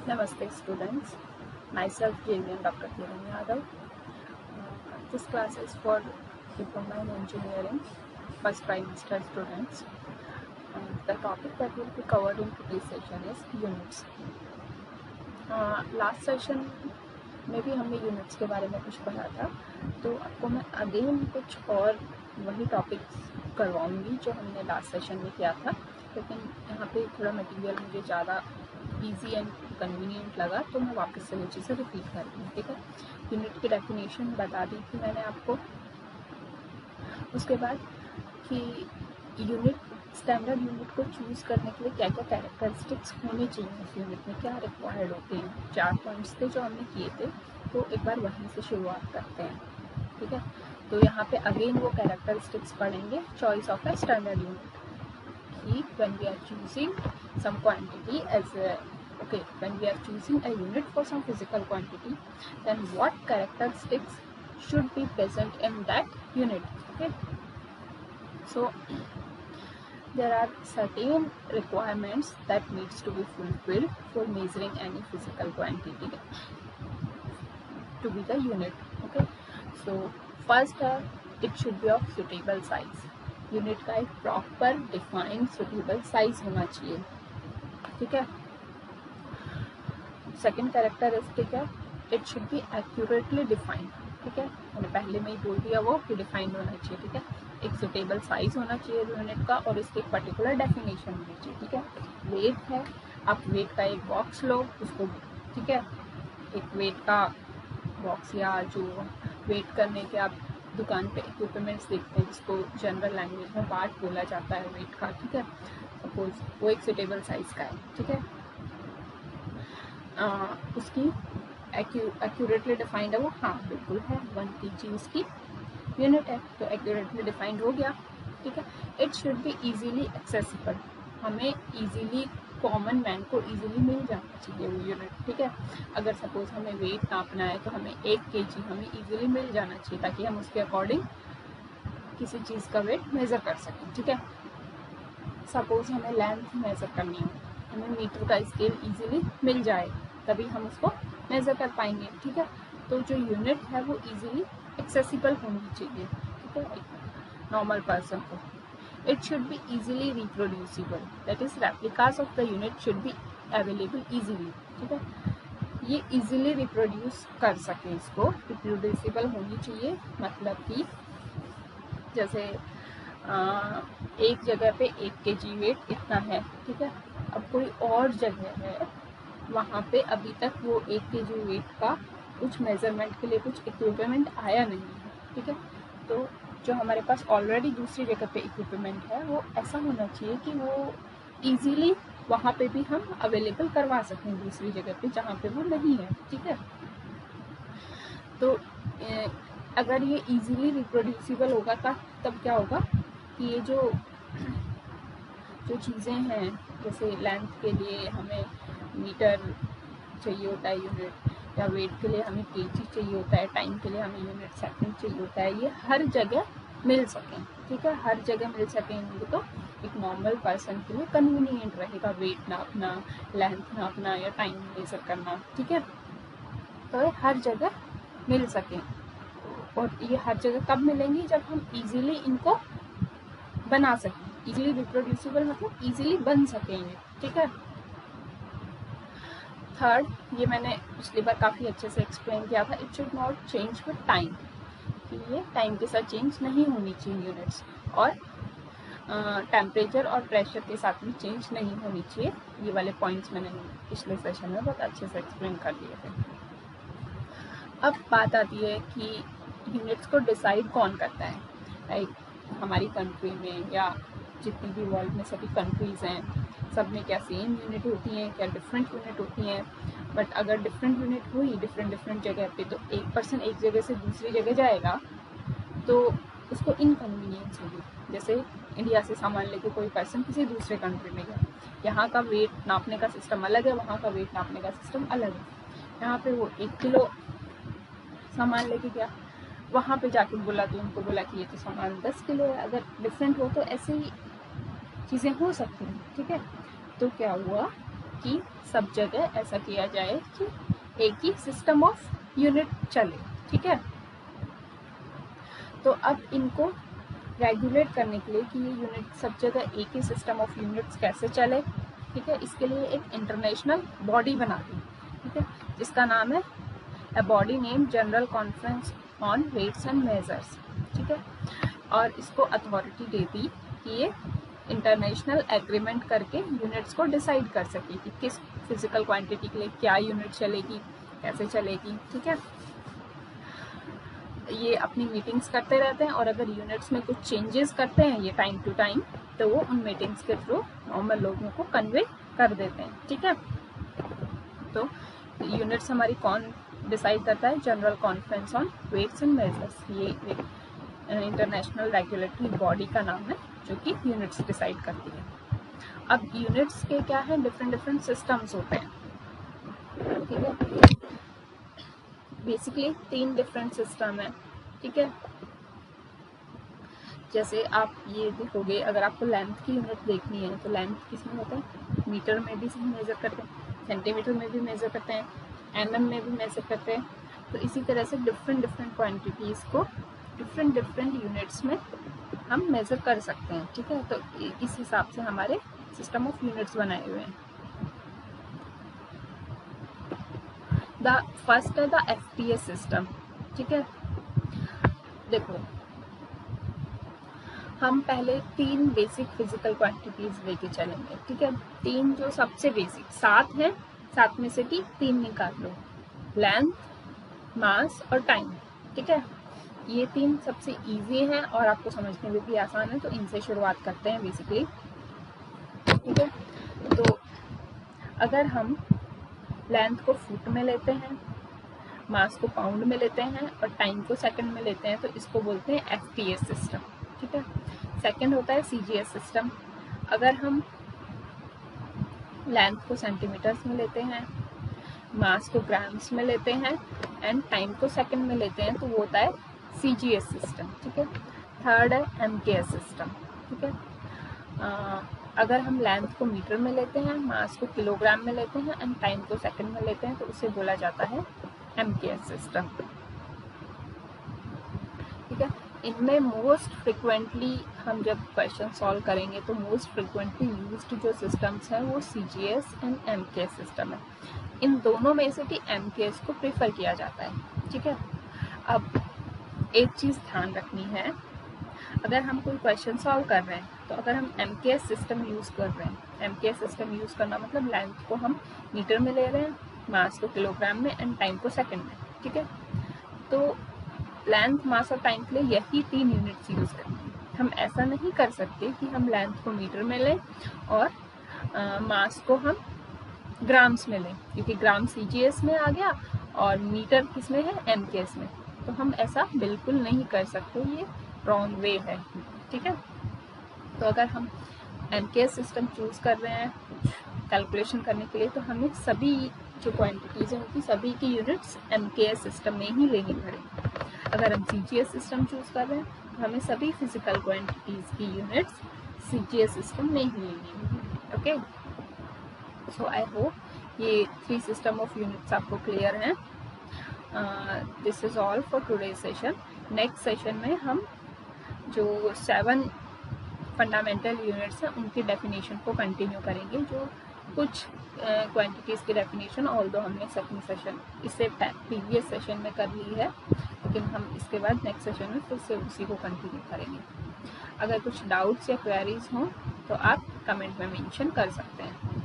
Namaste students, myself JVM Dr. Kiran Yadav. This class is for Diploma in Engineering, first trimester students. And the topic that will be covered in today's session is units. Last session में भी हमने units के बारे में कुछ पढ़ा था, तो आपको मैं अगेन कुछ और वही टॉपिक्स करवाऊंगी जो हमने लास्ट सेशन में किया था, लेकिन यहाँ पे थोड़ा मटेरियल मुझे ज़्यादा इजी एंड कन्वीनियंट लगा, तो मैं वापस से वो चीज़ें रिपीट कर रही हूँ। ठीक है, यूनिट की डेफिनेशन बता दी थी मैंने आपको। उसके बाद कि यूनिट स्टैंडर्ड यूनिट को चूज़ करने के लिए क्या क्या कैरेक्टरिस्टिक्स होने चाहिए, उस यूनिट में क्या रिक्वायर्ड होते हैं। 4 पॉइंट्स थे जो हमने किए थे, तो एक बार वहीं से शुरुआत करते हैं। ठीक है, तो यहाँ पे अगेन वो कैरेक्टरिस्टिक्स पढ़ेंगे। Choice of a standard unit कि when we are choosing some quantity as a when we are choosing a unit for some physical quantity, then what characteristics should be present in that unit. Okay, so there are certain requirements that needs to be fulfilled for measuring any physical quantity to be the unit. Okay, so first it should be of suitable size. Unit का एक proper defined suitable size होना चाहिए। ठीक है, second characteristic है it should be accurately defined. ठीक है, मैंने पहले में ही बोल दिया वो कि डिफाइंड होना चाहिए। ठीक है, एक सुटेबल साइज होना चाहिए यूनिट का और इसकी एक पर्टिकुलर डेफिनेशन होनी चाहिए। ठीक है, वेट है, आप वेट का एक बॉक्स लो उसको, ठीक है, एक वेट का बॉक्स या जो वेट करने के आप दुकान पे इक्विपमेंट्स देखते हैं जिसको जनरल लैंग्वेज में पार्ट बोला जाता है वेट का। ठीक है, सपोज वो एक सुटेबल साइज का है। ठीक है, उसकी एक्यूरेटली डिफाइंड है वो, हाँ बिल्कुल है, 1 kg उसकी यूनिट है, तो एक्यूरेटली डिफाइंड हो गया। ठीक है, it should be easily accessible, हमें इजीली कॉमन मैन को इजीली मिल जाना चाहिए वो यूनिट। ठीक है, अगर सपोज हमें वेट नापना है तो हमें 1 kg हमें इजीली मिल जाना चाहिए ताकि हम उसके अकॉर्डिंग किसी चीज़ का वेट मेज़र कर सकें। ठीक है, सपोज हमें लेंथ मेज़र करनी हो, हमें मीटर का स्केल इजीली मिल जाए तभी हम उसको मेज़र कर पाएंगे। ठीक है, तो जो यूनिट है वो इजीली एक्सेसिबल होनी चाहिए। ठीक है, नॉर्मल पर्सन को। It should be easily reproducible, that is replicas of the unit should be available easily. ठीक है, ये easily reproduce कर सके, इसको reproducible होनी चाहिए, मतलब कि जैसे एक जगह पे 1 kg वेट इतना है। ठीक है, अब कोई और जगह है वहाँ पे अभी तक वो 1 kg वेट का कुछ मेजरमेंट के लिए कुछ इक्विपमेंट आया नहीं है। ठीक है, तो जो हमारे पास ऑलरेडी दूसरी जगह पे इक्विपमेंट है वो ऐसा होना चाहिए कि वो इजीली वहाँ पे भी हम अवेलेबल करवा सकें दूसरी जगह पे जहाँ पे वो नहीं है। ठीक है, तो अगर ये इजीली रिप्रोड्यूसिबल होगा तब क्या होगा कि ये जो चीज़ें हैं, जैसे लेंथ के लिए हमें मीटर चाहिए होता है यूनिट, या वेट के लिए हमें केजी चाहिए होता है, टाइम के लिए हमें यूनिट सेकंड चाहिए होता है, ये हर जगह मिल सकें। ठीक है, हर जगह मिल सकेंगे तो एक नॉर्मल पर्सन के लिए कन्वीनियंट रहेगा वेट नापना, लेंथ नापना या टाइम मेजर करना। ठीक है, तो ये हर जगह मिल सकें, और ये हर जगह कब मिलेंगी, जब हम इजीली इनको बना सकें। इजीली रिप्रोड्यूसिबल मतलब इजीली बन सकेंगे। ठीक है, थर्ड, ये मैंने पिछली बार काफ़ी अच्छे से एक्सप्लेन किया था, it should not change with time, कि ये टाइम के साथ चेंज नहीं होनी चाहिए यूनिट्स, और टेम्परेचर और प्रेशर के साथ भी चेंज नहीं होनी चाहिए। ये वाले पॉइंट्स मैंने पिछले सेशन में बहुत अच्छे से एक्सप्लेन कर दिए थे। अब बात आती है कि यूनिट्स को डिसाइड कौन करता है। लाइक हमारी कंट्री में या जितनी भी वर्ल्ड में सभी कंट्रीज़ हैं, सब में क्या सेम यूनिट होती हैं, क्या डिफरेंट यूनिट होती हैं। बट अगर डिफरेंट यूनिट हुई डिफरेंट जगह पे, तो एक पर्सन एक जगह से दूसरी जगह जाएगा तो उसको इनकन्वीनियंस होगी। जैसे इंडिया से सामान लेके कोई पर्सन किसी दूसरे कंट्री में गया, यहाँ का वेट नापने का सिस्टम अलग है, वहाँ का वेट नापने का सिस्टम अलग है। यहाँ पे वो 1 किलो सामान लेके गया, वहाँ पे जाके बोला तो उनको बोला कि ये तो सामान 10 किलो है। अगर डिफरेंट हो तो ऐसे ही चीज़ें हो सकती हैं। ठीक है, तो क्या हुआ कि सब जगह ऐसा किया जाए कि एक ही सिस्टम ऑफ यूनिट चले, ठीक है। तो अब इनको रेगुलेट करने के लिए कि ये यूनिट सब जगह एक ही सिस्टम ऑफ यूनिट्स कैसे चले, ठीक है, इसके लिए एक इंटरनेशनल बॉडी बना दी, ठीक है, जिसका नाम है a body name general conference on weights and measures, ठीक है। और इसको अथॉरिटी दे दी कि ये इंटरनेशनल एग्रीमेंट करके यूनिट्स को डिसाइड कर सके कि किस फिजिकल क्वांटिटी के लिए क्या यूनिट चलेगी, कैसे चलेगी, ठीक है। ये अपनी मीटिंग्स करते रहते हैं और अगर यूनिट्स में कुछ चेंजेस करते हैं ये टाइम टू टाइम, तो वो उन मीटिंग्स के थ्रू नॉर्मल लोगों को कन्वे कर देते हैं, ठीक है। तो यूनिट्स हमारी कौन डिसाइड करता है? General conference on weights and measures, ये एक इंटरनेशनल रेगुलेटरी बॉडी का नाम है जो कि यूनिट्स डिसाइड करती है। अब यूनिट्स के क्या है, डिफरेंट डिफरेंट सिस्टम्स होते हैं, ठीक है। बेसिकली 3 डिफरेंट सिस्टम है, ठीक है। जैसे आप ये देखोगे, अगर आपको लेंथ की यूनिट देखनी है तो लेंथ किसमें होता है? मीटर में भी मेजर करते हैं, सेंटीमीटर में भी मेजर करते हैं, एमएम में भी मेजर करते हैं। तो इसी तरह से डिफरेंट डिफरेंट क्वांटिटीज़ को डिफरेंट डिफरेंट यूनिट्स में हम मेजर कर सकते हैं, ठीक है। तो इस हिसाब से हमारे सिस्टम ऑफ यूनिट्स बनाए हुए हैं। द फर्स्ट है द एफपीएस सिस्टम, ठीक है। देखो, हम पहले 3 बेसिक फिजिकल क्वांटिटीज लेके चलेंगे, ठीक है। 3 जो सबसे बेसिक 7 है, 7 में से 3 निकाल लो, लेंथ, मास और टाइम, ठीक है। ये 3 सबसे इजी हैं और आपको समझने में भी आसान है, तो इनसे शुरुआत करते हैं बेसिकली, ठीक है। तो अगर हम लेंथ को फुट में लेते हैं, मास को पाउंड में लेते हैं और टाइम को सेकंड में लेते हैं, तो इसको बोलते हैं एफपीएस सिस्टम, ठीक है। सेकंड होता है सीजीएस सिस्टम। अगर हम लेंथ को सेंटीमीटर्स में लेते हैं, मास को ग्राम्स में लेते हैं एंड टाइम को सेकंड में लेते हैं, तो वो होता है सीजीएस सिस्टम, ठीक है। थर्ड है एमकेएस सिस्टम, ठीक है। अगर हम लेंथ को मीटर में लेते हैं, मास को किलोग्राम में लेते हैं एंड टाइम को सेकंड में लेते हैं, तो उसे बोला जाता है एमकेएस सिस्टम, ठीक है। इनमें मोस्ट फ्रिक्वेंटली हम जब क्वेश्चन सॉल्व करेंगे तो मोस्ट फ्रिक्वेंटली यूज्ड जो सिस्टम्स हैं वो सीजीएस एंड एमकेएस सिस्टम है। इन दोनों में से भी एमकेएस को प्रेफर किया जाता है, ठीक है। अब एक चीज़ ध्यान रखनी है, अगर हम कोई क्वेश्चन सॉल्व कर रहे हैं तो अगर हम एमकेएस सिस्टम यूज़ कर रहे हैं, एमकेएस सिस्टम यूज़ करना मतलब लेंथ को हम मीटर में ले रहे हैं, मास को किलोग्राम में एंड टाइम को सेकंड में, ठीक है। तो लेंथ, मास और टाइम के लिए यही 3 यूनिट्स यूज़ करेंगे। हम ऐसा नहीं कर सकते कि हम लेंथ को मीटर में लें और मास को हम ग्राम्स में लें, क्योंकि ग्राम सीजीएस में आ गया और मीटर किस में है? एमकेएस में। तो हम ऐसा बिल्कुल नहीं कर सकते, ये रॉन्ग वे है, ठीक है। तो अगर हम एमकेएस सिस्टम चूज़ कर रहे हैं कैलकुलेशन करने के लिए, तो हमें सभी जो क्वांटिटीज़ हैं उनकी सभी की यूनिट्स एमकेएस सिस्टम में ही लेनी पड़ेगी। अगर हम सीजीएस सिस्टम चूज़ कर रहे हैं तो हमें सभी फिजिकल क्वांटिटीज़ की यूनिट्स सीजीएस सिस्टम में ही लेनी होगी, ओके। सो आई होप ये 3 सिस्टम ऑफ यूनिट्स आपको क्लियर हैं। This is all for today session. Next session में हम जो 7 फंडामेंटल यूनिट्स हैं उनकी डेफिनेशन को कंटिन्यू करेंगे। जो कुछ क्वांटिटीज़ की डेफिनेशन ऑल्दो हमने सेकंड सेशन इससे प्रीवियस सेशन में कर ली है, लेकिन हम इसके बाद नेक्स्ट सेशन में फिर से उसी को कंटिन्यू करेंगे। अगर कुछ डाउट्स या क्वेरीज हों तो आप कमेंट में मेंशन कर सकते हैं।